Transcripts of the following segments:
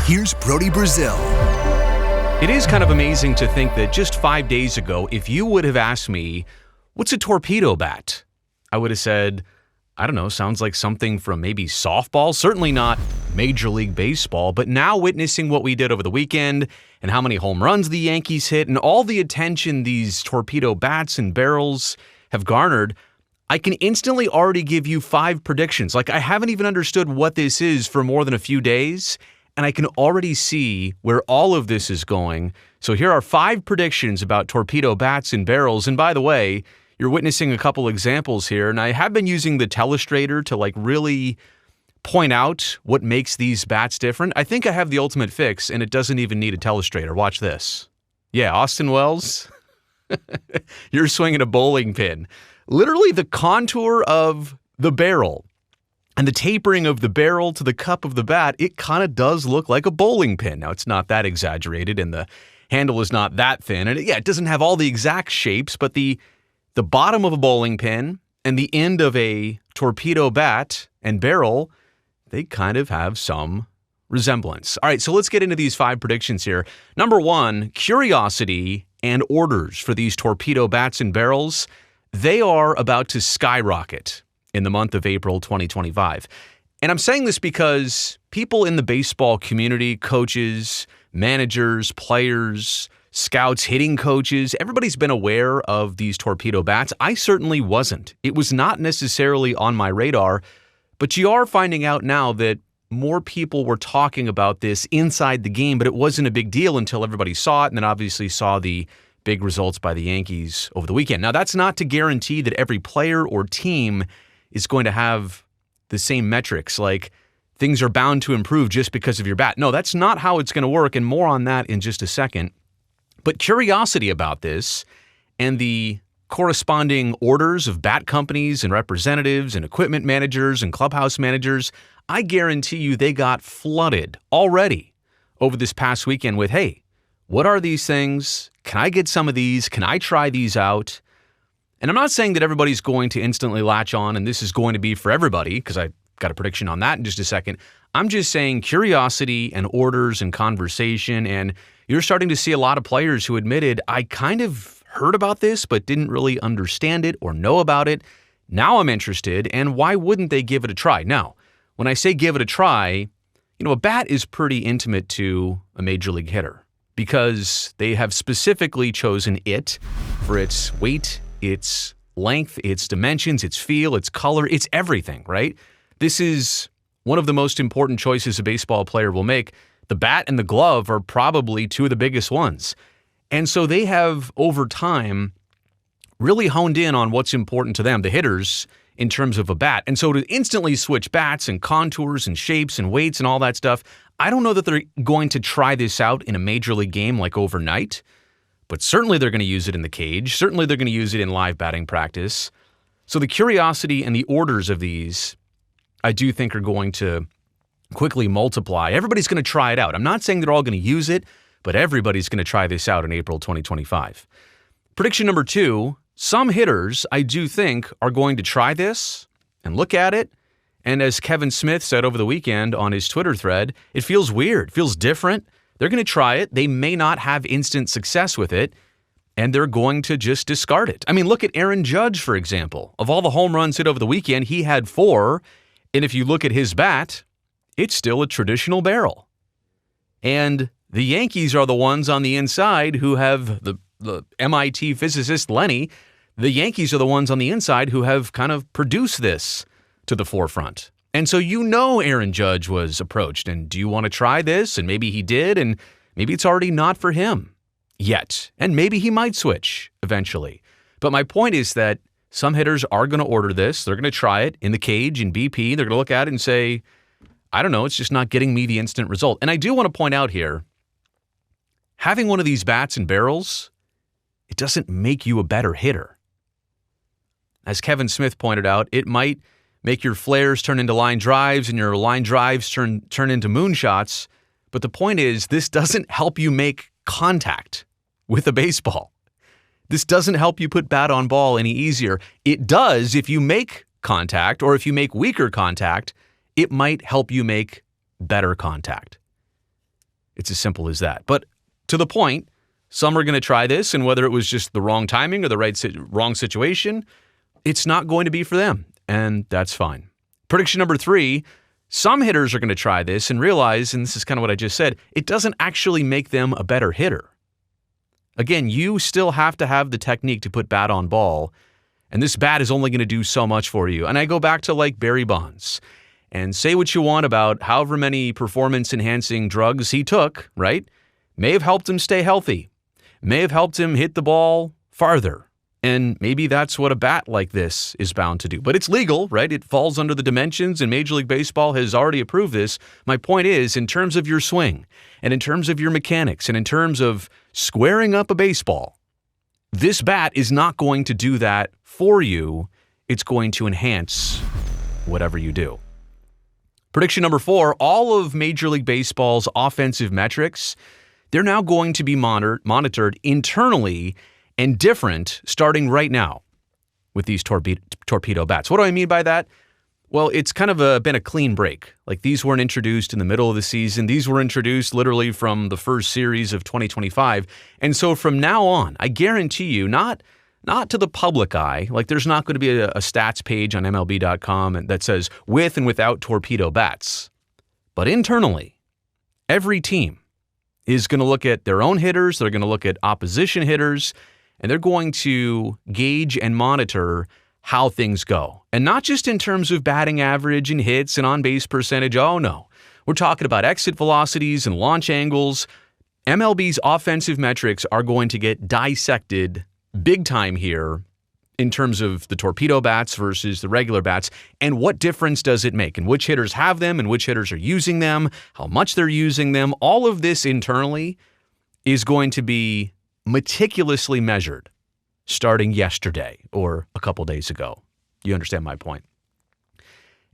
here's Brody Brazil. It is kind of amazing to think that just 5 days ago, if you would have asked me, what's a torpedo bat? I would have said, I don't know, sounds like something from maybe softball, certainly not Major League Baseball. But now witnessing what we did over the weekend and how many home runs the Yankees hit and all the attention these torpedo bats and barrels have garnered, I can instantly already give you 5 predictions. Like, I haven't even understood what this is for more than a few days, and I can already see where all of this is going. So here are 5 predictions about torpedo bats and barrels. And by the way, you're witnessing a couple examples here, and I have been using the telestrator to really point out what makes these bats different. I think I have the ultimate fix, and it doesn't even need a telestrator. Watch this. Yeah, Austin Wells, you're swinging a bowling pin. Literally the contour of the barrel and the tapering of the barrel to the cup of the bat, it kind of does look like a bowling pin. Now, it's not that exaggerated, and the handle is not that thin. And it doesn't have all the exact shapes, but the bottom of a bowling pin and the end of a torpedo bat and barrel, they kind of have some resemblance. All right, so let's get into these 5 predictions here. Number 1, curiosity and orders for these torpedo bats and barrels, they are about to skyrocket in the month of April 2025. And I'm saying this because people in the baseball community, coaches, managers, players, scouts, hitting coaches, everybody's been aware of these torpedo bats. I certainly wasn't. It was not necessarily on my radar, but you are finding out now that more people were talking about this inside the game, but it wasn't a big deal until everybody saw it and then obviously saw the big results by the Yankees over the weekend. Now, that's not to guarantee that every player or team is going to have the same metrics, like things are bound to improve just because of your bat. No, that's not how it's going to work, and more on that in just a second. But curiosity about this and the corresponding orders of bat companies and representatives and equipment managers and clubhouse managers, I guarantee you they got flooded already over this past weekend with, hey, what are these things? Can I get some of these? Can I try these out? And I'm not saying that everybody's going to instantly latch on and this is going to be for everybody, because I got a prediction on that in just a second. I'm just saying curiosity and orders and conversation, and you're starting to see a lot of players who admitted, I kind of heard about this but didn't really understand it or know about it. Now I'm interested, and why wouldn't they give it a try? Now, when I say give it a try, a bat is pretty intimate to a major league hitter because they have specifically chosen it for its weight, its length, its dimensions, its feel, its color, its everything, right? This is one of the most important choices a baseball player will make. The bat and the glove are probably 2 of the biggest ones. And so they have, over time, really honed in on what's important to them, the hitters, in terms of a bat. And so to instantly switch bats and contours and shapes and weights and all that stuff, I don't know that they're going to try this out in a major league game like overnight, but certainly they're going to use it in the cage. Certainly they're going to use it in live batting practice. So the curiosity and the orders of these, I do think, are going to quickly multiply. Everybody's going to try it out. I'm not saying they're all going to use it, but everybody's going to try this out in April 2025. Prediction number 2, some hitters, I do think, are going to try this and look at it. And as Kevin Smith said over the weekend on his Twitter thread, it feels weird, feels different. They're going to try it. They may not have instant success with it, and they're going to just discard it. I mean, look at Aaron Judge, for example. Of all the home runs hit over the weekend, he had 4. And if you look at his bat, it's still a traditional barrel. And the Yankees are the ones on the inside who have the MIT physicist Lenny. The Yankees are the ones on the inside who have kind of produced this to the forefront. And so Aaron Judge was approached, and do you want to try this? And maybe he did, and maybe it's already not for him yet. And maybe he might switch eventually. But my point is that some hitters are going to order this. They're going to try it in the cage, in BP. They're going to look at it and say, I don't know, it's just not getting me the instant result. And I do want to point out here, having one of these bats and barrels, it doesn't make you a better hitter. As Kevin Smith pointed out, it might make your flares turn into line drives and your line drives turn into moonshots. But the point is, this doesn't help you make contact with a baseball. This doesn't help you put bat on ball any easier. It does if you make contact, or if you make weaker contact, it might help you make better contact. It's as simple as that. But to the point, some are going to try this, and whether it was just the wrong timing or the wrong situation, it's not going to be for them, and that's fine. Prediction number 3, some hitters are going to try this and realize, and this is kind of what I just said, it doesn't actually make them a better hitter. Again, you still have to have the technique to put bat on ball, and this bat is only going to do so much for you. And I go back to like Barry Bonds, and say what you want about however many performance-enhancing drugs he took, right? May have helped him stay healthy. May have helped him hit the ball farther. And maybe that's what a bat like this is bound to do. But it's legal, right? It falls under the dimensions, and Major League Baseball has already approved this. My point is, in terms of your swing, and in terms of your mechanics, and in terms of squaring up a baseball, this bat is not going to do that for you. It's going to enhance whatever you do. Prediction number 4, all of Major League Baseball's offensive metrics, they're now going to be monitored internally and different starting right now with these torpedo bats. What do I mean by that? Well, it's kind of been a clean break. Like, these weren't introduced in the middle of the season. These were introduced literally from the first series of 2025. And so from now on, I guarantee you, not to the public eye, like there's not going to be a stats page on MLB.com that says with and without torpedo bats. But internally, every team is going to look at their own hitters, they're going to look at opposition hitters, and they're going to gauge and monitor how things go. And not just in terms of batting average and hits and on-base percentage. Oh, no. We're talking about exit velocities and launch angles. MLB's offensive metrics are going to get dissected big time here in terms of the torpedo bats versus the regular bats, and what difference does it make, and which hitters have them, and which hitters are using them, how much they're using them. All of this internally is going to be meticulously measured starting yesterday or a couple days ago. You understand my point.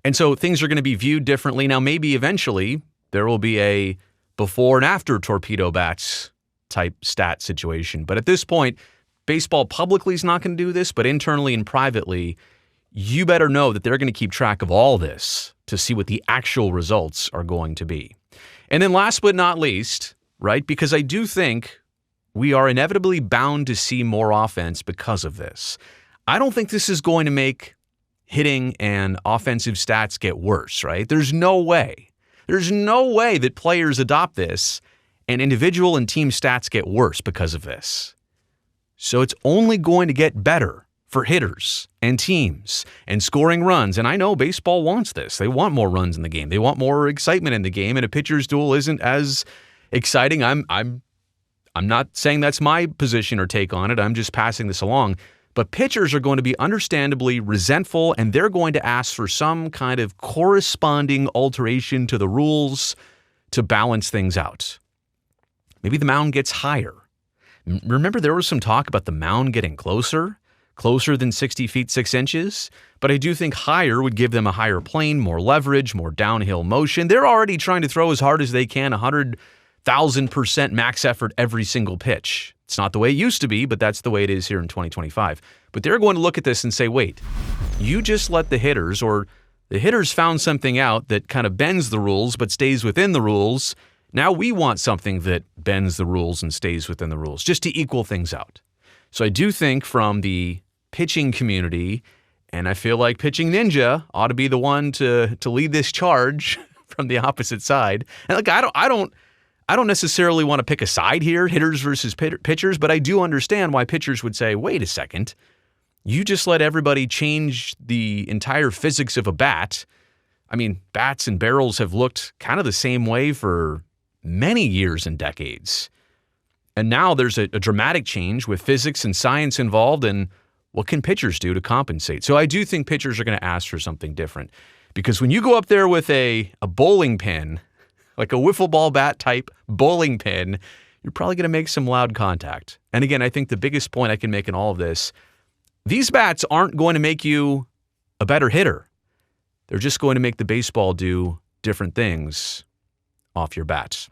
And so things are going to be viewed differently. Now, maybe eventually there will be a before and after torpedo bats type stat situation. But at this point, baseball publicly is not going to do this, but internally and privately, you better know that they're going to keep track of all this to see what the actual results are going to be. And then last but not least, right, because I do think we are inevitably bound to see more offense because of this. I don't think this is going to make hitting and offensive stats get worse, right? There's no way. There's no way that players adopt this and individual and team stats get worse because of this. So it's only going to get better for hitters and teams and scoring runs. And I know baseball wants this. They want more runs in the game. They want more excitement in the game. And a pitcher's duel isn't as exciting. I'm not saying that's my position or take on it. I'm just passing this along. But pitchers are going to be understandably resentful, and they're going to ask for some kind of corresponding alteration to the rules to balance things out. Maybe the mound gets higher. Remember, there was some talk about the mound getting closer than 60 feet 6 inches, but I do think higher would give them a higher plane, more leverage, more downhill motion. They're already trying to throw as hard as they can, 100,000% max effort every single pitch. It's not the way it used to be, but that's the way it is here in 2025. But they're going to look at this and say, wait, you just let the hitters, or the hitters found something out that kind of bends the rules but stays within the rules. Now we want something that bends the rules and stays within the rules, just to equal things out. So I do think from the pitching community, and I feel like Pitching Ninja ought to be the one to lead this charge from the opposite side. And look, I don't necessarily want to pick a side here, hitters versus pitchers, but I do understand why pitchers would say, wait a second, you just let everybody change the entire physics of a bat. I mean, bats and barrels have looked kind of the same way for many years and decades. And now there's a dramatic change with physics and science involved, and what can pitchers do to compensate? So I do think pitchers are going to ask for something different. Because when you go up there with a bowling pin, like a wiffle ball bat type bowling pin, you're probably going to make some loud contact. And again, I think the biggest point I can make in all of this, these bats aren't going to make you a better hitter. They're just going to make the baseball do different things off your bats.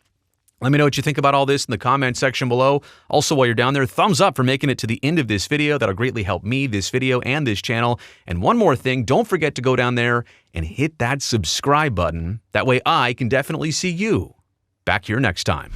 Let me know what you think about all this in the comment section below. Also, while you're down there, thumbs up for making it to the end of this video. That'll greatly help me, this video, and this channel. And one more thing, don't forget to go down there and hit that subscribe button. That way I can definitely see you back here next time.